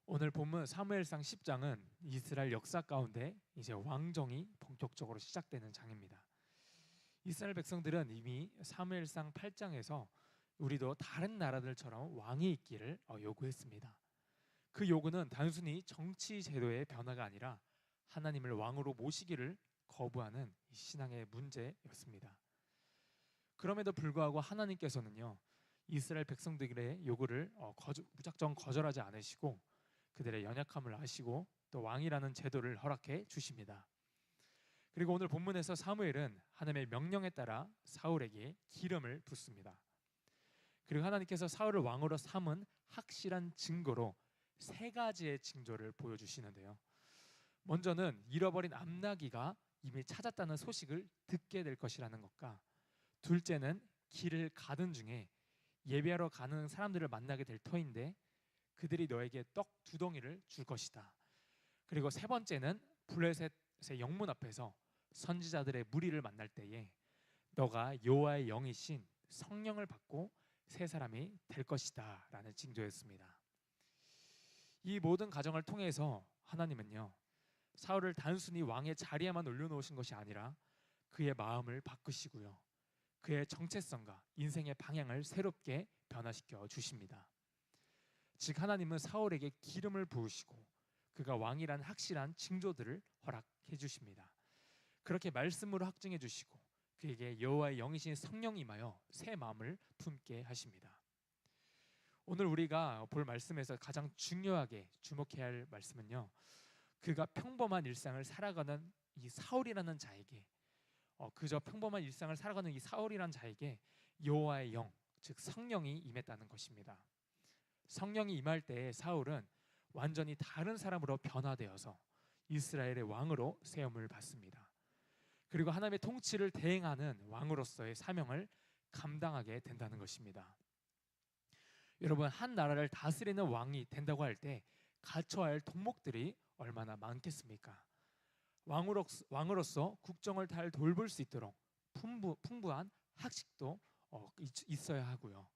오늘 본문 사무엘상 10장은 이스라엘 역사 가운데 이제 왕정이 본격적으로 시작되는 장입니다. 이스라엘 백성들은 이미 사무엘상 8장에서 우리도 다른 나라들처럼 왕이 있기를 요구했습니다. 그 요구는 단순히 정치 제도의 변화가 아니라 하나님을 왕으로 모시기를 거부하는 신앙의 문제였습니다. 그럼에도 불구하고 하나님께서는요, 이스라엘 백성들의 요구를 무작정 거절하지 않으시고 그들의 연약함을 아시고 또 왕이라는 제도를 허락해 주십니다. 그리고 오늘 본문에서 사무엘은 하나님의 명령에 따라 사울에게 기름을 붓습니다. 그리고 하나님께서 사울을 왕으로 삼은 확실한 증거로 세 가지의 징조를 보여주시는데요. 먼저는 잃어버린 암나귀가 이미 찾았다는 소식을 듣게 될 것이라는 것과, 둘째는 길을 가던 중에 예배하러 가는 사람들을 만나게 될 터인데 그들이 너에게 떡 2덩이를 줄 것이다. 그리고 세 번째는 블레셋의 영문 앞에서 선지자들의 무리를 만날 때에 너가 여호와의 영이신 성령을 받고 새 사람이 될 것이다 라는 징조였습니다. 이 모든 과정을 통해서 하나님은요, 사울을 단순히 왕의 자리에만 올려놓으신 것이 아니라 그의 마음을 바꾸시고요, 그의 정체성과 인생의 방향을 새롭게 변화시켜 주십니다. 즉 하나님은 사울에게 기름을 부으시고 그가 왕이란 확실한 징조들을 허락해 주십니다. 그렇게 말씀으로 확증해 주시고 그에게 여호와의 영이신 성령이 임하여 새 마음을 품게 하십니다. 오늘 우리가 볼 말씀에서 가장 중요하게 주목해야 할 말씀은요, 그가 평범한 일상을 살아가는 이 사울이라는 자에게, 그저 평범한 일상을 살아가는 이 사울이라는 자에게 여호와의 영, 즉 성령이 임했다는 것입니다. 성령이 임할 때 사울은 완전히 다른 사람으로 변화되어서 이스라엘의 왕으로 세움을 받습니다. 그리고 하나님의 통치를 대행하는 왕으로서의 사명을 감당하게 된다는 것입니다. 여러분, 한 나라를 다스리는 왕이 된다고 할 때 갖춰야 할 덕목들이 얼마나 많겠습니까? 왕으로서 국정을 잘 돌볼 수 있도록 풍부한 학식도 있어야 하고요,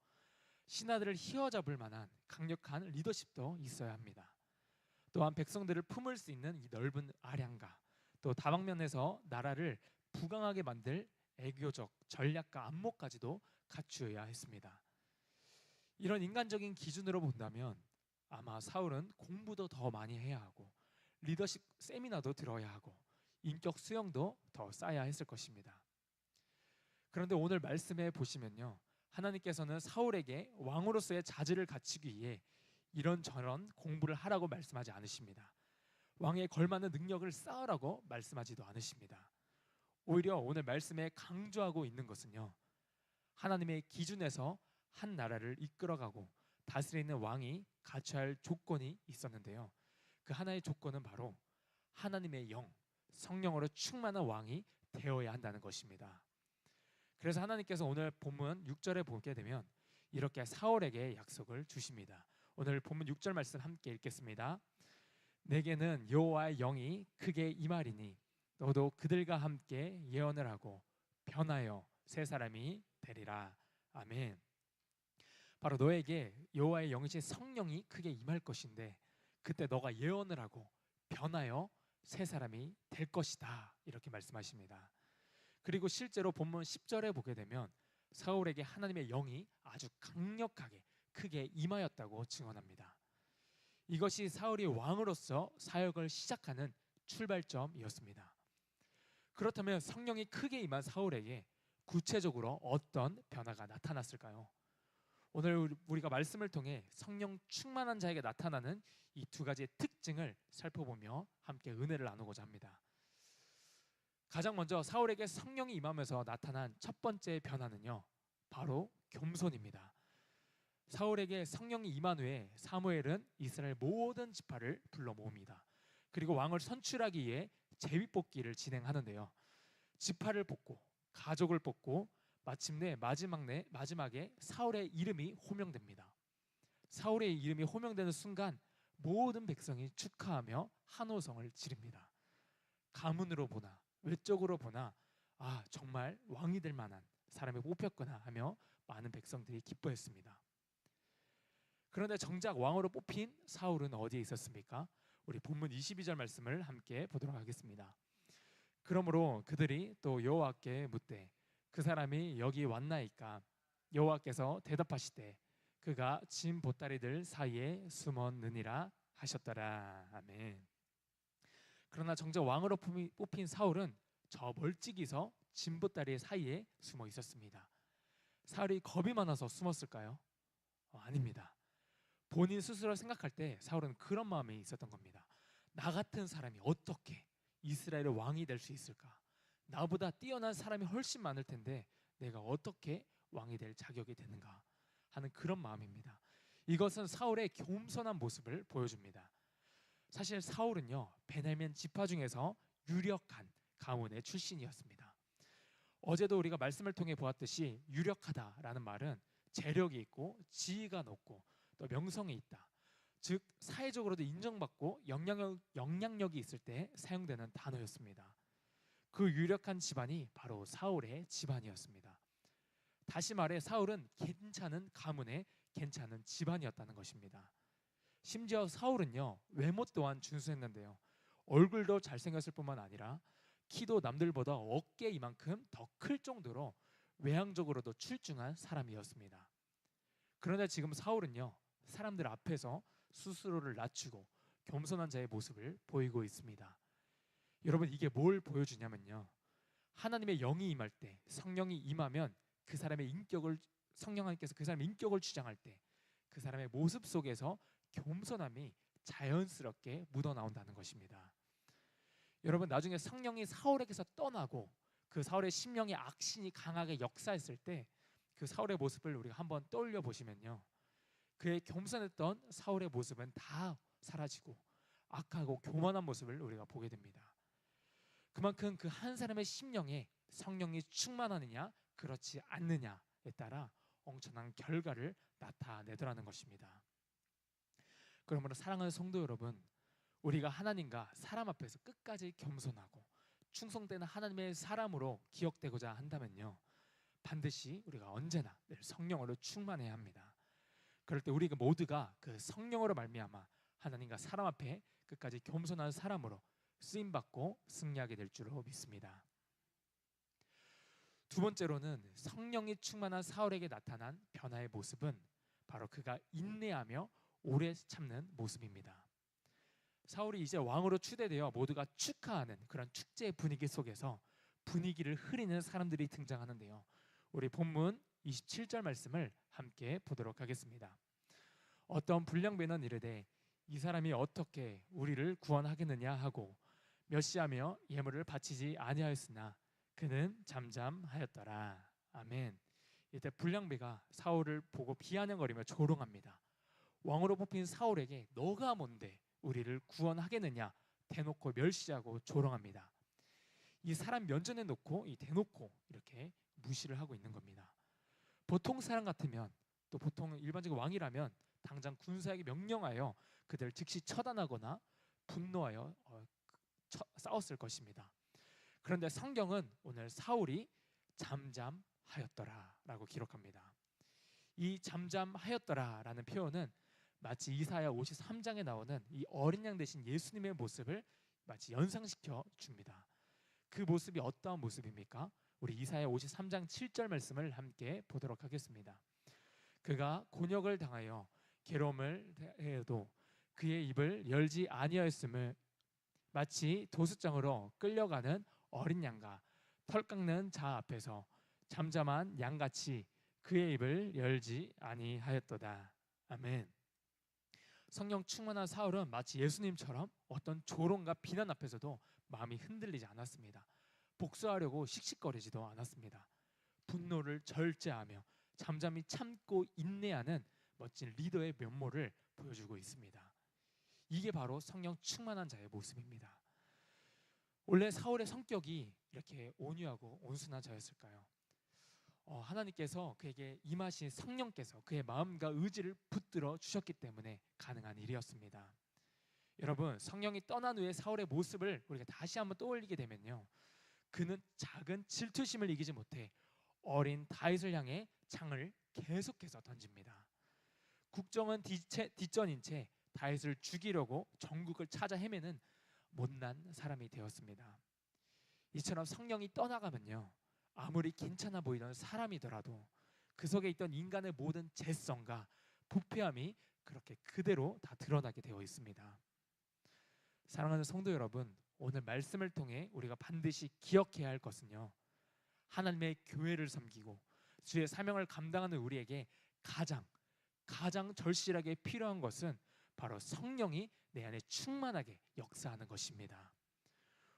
신하들을 휘어잡을 만한 강력한 리더십도 있어야 합니다. 또한 백성들을 품을 수 있는 이 넓은 아량과 또 다방면에서 나라를 부강하게 만들 애교적 전략과 안목까지도 갖추어야 했습니다. 이런 인간적인 기준으로 본다면 아마 사울은 공부도 더 많이 해야 하고 리더십 세미나도 들어야 하고 인격 수영도 더 쌓아야 했을 것입니다. 그런데 오늘 말씀에 보시면요, 하나님께서는 사울에게 왕으로서의 자질을 갖추기 위해 이런저런 공부를 하라고 말씀하지 않으십니다. 왕에 걸맞는 능력을 쌓으라고 말씀하지도 않으십니다. 오히려 오늘 말씀에 강조하고 있는 것은요, 하나님의 기준에서 한 나라를 이끌어가고 다스리는 왕이 갖춰야 할 조건이 있었는데요, 그 하나의 조건은 바로 하나님의 영, 성령으로 충만한 왕이 되어야 한다는 것입니다. 그래서 하나님께서 오늘 본문 6절에 보게 되면 이렇게 사울에게 약속을 주십니다. 오늘 본문 6절 말씀 함께 읽겠습니다. 내게는 여호와의 영이 크게 임하리니 너도 그들과 함께 예언을 하고 변하여 새 사람이 되리라. 아멘. 바로 너에게 여호와의 영이신 성령이 크게 임할 것인데 그때 너가 예언을 하고 변하여 새 사람이 될 것이다, 이렇게 말씀하십니다. 그리고 실제로 본문 10절에 보게 되면 사울에게 하나님의 영이 아주 강력하게 크게 임하였다고 증언합니다. 이것이 사울이 왕으로서 사역을 시작하는 출발점이었습니다. 그렇다면 성령이 크게 임한 사울에게 구체적으로 어떤 변화가 나타났을까요? 오늘 우리가 말씀을 통해 성령 충만한 자에게 나타나는 이 2가지의 특징을 살펴보며 함께 은혜를 나누고자 합니다. 가장 먼저 사울에게 성령이 임하면서 나타난 첫 번째 변화는요, 바로 겸손입니다. 사울에게 성령이 임한 후에 사무엘은 이스라엘 모든 지파를 불러 모읍니다. 그리고 왕을 선출하기 위해 제비뽑기를 진행하는데요, 지파를 뽑고 가족을 뽑고 마침내 마지막에 사울의 이름이 호명됩니다. 사울의 이름이 호명되는 순간 모든 백성이 축하하며 한호성을 지릅니다. 가문으로 보나 외적으로 보나 정말 왕이 될 만한 사람이 뽑혔구나 하며 많은 백성들이 기뻐했습니다. 그런데 정작 왕으로 뽑힌 사울은 어디에 있었습니까? 우리 본문 22절 말씀을 함께 보도록 하겠습니다. 그러므로 그들이 또 여호와께 묻되 그 사람이 여기 왔나이까? 여호와께서 대답하시되 그가 진 보따리들 사이에 숨었느니라 하셨더라. 아멘. 그러나 정작 왕으로 뽑힌 사울은 저 멀찍이서 진 보따리 사이에 숨어 있었습니다. 사울이 겁이 많아서 숨었을까요? 아닙니다. 본인 스스로 생각할 때 사울은 그런 마음이 있었던 겁니다. 나 같은 사람이 어떻게 이스라엘의 왕이 될 수 있을까? 나보다 뛰어난 사람이 훨씬 많을 텐데 내가 어떻게 왕이 될 자격이 되는가 하는 그런 마음입니다. 이것은 사울의 겸손한 모습을 보여줍니다. 사실 사울은요, 베냐민 지파 중에서 유력한 가문의 출신이었습니다. 어제도 우리가 말씀을 통해 보았듯이 유력하다라는 말은 재력이 있고 지위가 높고 또 명성이 있다, 즉 사회적으로도 인정받고 영향력이 있을 때 사용되는 단어였습니다. 그 유력한 집안이 바로 사울의 집안이었습니다. 다시 말해 사울은 괜찮은 가문의 괜찮은 집안이었다는 것입니다. 심지어 사울은요, 외모 또한 준수했는데요, 얼굴도 잘생겼을 뿐만 아니라 키도 남들보다 어깨 이만큼 더 클 정도로 외향적으로도 출중한 사람이었습니다. 그런데 지금 사울은요, 사람들 앞에서 스스로를 낮추고 겸손한 자의 모습을 보이고 있습니다. 여러분, 이게 뭘 보여주냐면요, 하나님의 영이 임할 때, 성령이 임하면 그 사람의 인격을, 성령 하나님께서 그 사람의 인격을 주장할 때 그 사람의 모습 속에서 겸손함이 자연스럽게 묻어나온다는 것입니다. 여러분, 나중에 성령이 사울에게서 떠나고 그 사울의 심령의 악신이 강하게 역사했을 때 그 사울의 모습을 우리가 한번 떠올려 보시면요, 그의 겸손했던 사울의 모습은 다 사라지고 악하고 교만한 모습을 우리가 보게 됩니다. 그만큼 그 한 사람의 심령에 성령이 충만하느냐 그렇지 않느냐에 따라 엄청난 결과를 나타내더라는 것입니다. 그러므로 사랑하는 성도 여러분, 우리가 하나님과 사람 앞에서 끝까지 겸손하고 충성되는 하나님의 사람으로 기억되고자 한다면요, 반드시 우리가 언제나 늘 성령으로 충만해야 합니다. 그럴 때 우리 모두가 그 성령으로 말미암아 하나님과 사람 앞에 끝까지 겸손한 사람으로 쓰임받고 승리하게 될 줄로 믿습니다. 두 번째로는 성령이 충만한 사울에게 나타난 변화의 모습은 바로 그가 인내하며 오래 참는 모습입니다. 사울이 이제 왕으로 추대되어 모두가 축하하는 그런 축제 분위기 속에서 분위기를 흐리는 사람들이 등장하는데요, 우리 본문 27절 말씀을 함께 보도록 하겠습니다. 어떤 불량배는 이르되 이 사람이 어떻게 우리를 구원하겠느냐 하고 멸시하며 예물을 바치지 아니하였으나 그는 잠잠하였더라. 아멘. 이때 불량배가 사울을 보고 비아냥거리며 조롱합니다. 왕으로 뽑힌 사울에게 너가 뭔데 우리를 구원하겠느냐 대놓고 멸시하고 조롱합니다. 이 사람 면전에 놓고 이 대놓고 이렇게 무시를 하고 있는 겁니다. 보통 사람 같으면, 또 보통 일반적인 왕이라면 당장 군사에게 명령하여 그들을 즉시 처단하거나 분노하여 싸웠을 것입니다. 그런데 성경은 오늘 사울이 잠잠하였더라라고 기록합니다. 이 잠잠하였더라라는 표현은 마치 이사야 53장에 나오는 이 어린 양 대신 예수님의 모습을 마치 연상시켜 줍니다. 그 모습이 어떠한 모습입니까? 우리 이사야 53장 7절 말씀을 함께 보도록 하겠습니다. 그가 곤욕을 당하여 괴로움을 해도 그의 입을 열지 아니하였음을 마치 도수장으로 끌려가는 어린 양과 털 깎는 자 앞에서 잠잠한 양같이 그의 입을 열지 아니하였도다. 아멘. 성령 충만한 사울은 마치 예수님처럼 어떤 조롱과 비난 앞에서도 마음이 흔들리지 않았습니다. 복수하려고 씩씩거리지도 않았습니다. 분노를 절제하며 잠잠히 참고 인내하는 멋진 리더의 면모를 보여주고 있습니다. 이게 바로 성령 충만한 자의 모습입니다. 원래 사울의 성격이 이렇게 온유하고 온순한 자였을까요? 하나님께서 그에게 임하신 성령께서 그의 마음과 의지를 붙들어 주셨기 때문에 가능한 일이었습니다. 여러분, 성령이 떠난 후에 사울의 모습을 우리가 다시 한번 떠올리게 되면요, 그는 작은 질투심을 이기지 못해 어린 다윗을 향해 창을 계속해서 던집니다. 국정은 뒷전인 채 다윗을 죽이려고 전국을 찾아 헤매는 못난 사람이 되었습니다. 이처럼 성령이 떠나가면요, 아무리 괜찮아 보이던 사람이더라도 그 속에 있던 인간의 모든 죄성과 부패함이 그렇게 그대로 다 드러나게 되어 있습니다. 사랑하는 성도 여러분, 오늘 말씀을 통해 우리가 반드시 기억해야 할 것은요, 하나님의 교회를 섬기고 주의 사명을 감당하는 우리에게 가장 절실하게 필요한 것은 바로 성령이 내 안에 충만하게 역사하는 것입니다.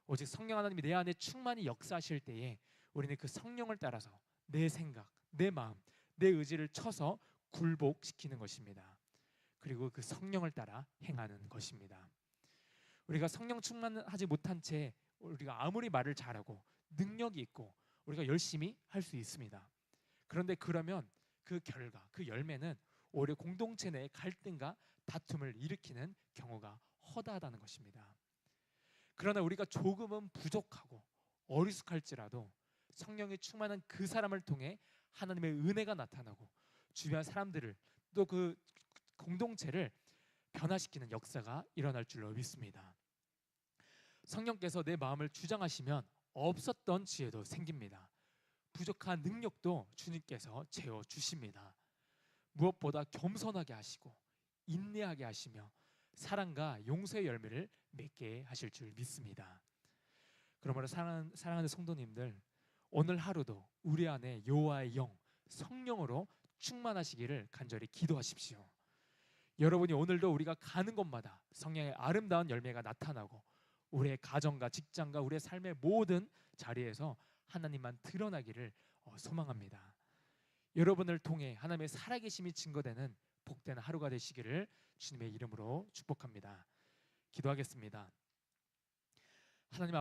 오직 성령 하나님이 내 안에 충만히 역사하실 때에 우리는 그 성령을 따라서 내 생각, 내 마음, 내 의지를 쳐서 굴복시키는 것입니다. 그리고 그 성령을 따라 행하는 것입니다. 우리가 성령 충만하지 못한 채 우리가 아무리 말을 잘하고 능력이 있고 우리가 열심히 할 수 있습니다. 그런데 그러면 그 결과, 그 열매는 오히려 공동체 내의 갈등과 다툼을 일으키는 경우가 허다하다는 것입니다. 그러나 우리가 조금은 부족하고 어리숙할지라도 성령이 충만한 그 사람을 통해 하나님의 은혜가 나타나고 주변 사람들을 또 그 공동체를 변화시키는 역사가 일어날 줄로 믿습니다. 성령께서 내 마음을 주장하시면 없었던 지혜도 생깁니다. 부족한 능력도 주님께서 채워주십니다. 무엇보다 겸손하게 하시고 인내하게 하시며 사랑과 용서의 열매를 맺게 하실 줄 믿습니다. 그러므로 사랑하는 성도님들, 오늘 하루도 우리 안에 여호와의 영, 성령으로 충만하시기를 간절히 기도하십시오. 여러분이 오늘도 우리가 가는 곳마다 성령의 아름다운 열매가 나타나고 우리의 가정과 직장과 우리의 삶의 모든 자리에서 하나님만 드러나기를 소망합니다. 여러분을 통해 하나님의 살아계심이 증거되는 복된 하루가 되시기를 주님의 이름으로 축복합니다. 기도하겠습니다. 하나님